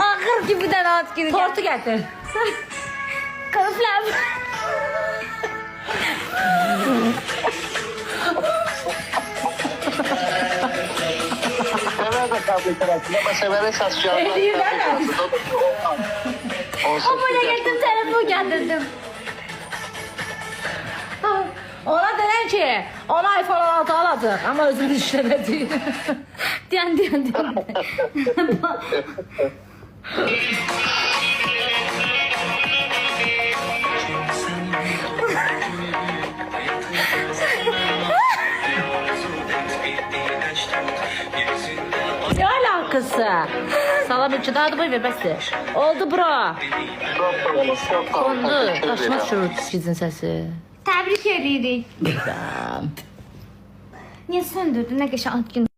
Axır ki bir dənə at günü. Tortu gətir. Qılıflar. Severe kabul tarafında ama severe saçacağım. O böyle getirdim, telefon getirdim. Ona denən ki, ona iPhone 16 alacaq, amma özünü işləmədi. Diyan. Ne alakası? Salam içi daha da boy ver bəsdir. Oldu bro. Kondu. Başıma düşürür sizin səsi. Təbrik edirik. Niyə söndürdün? Nə qəşəng ad günü.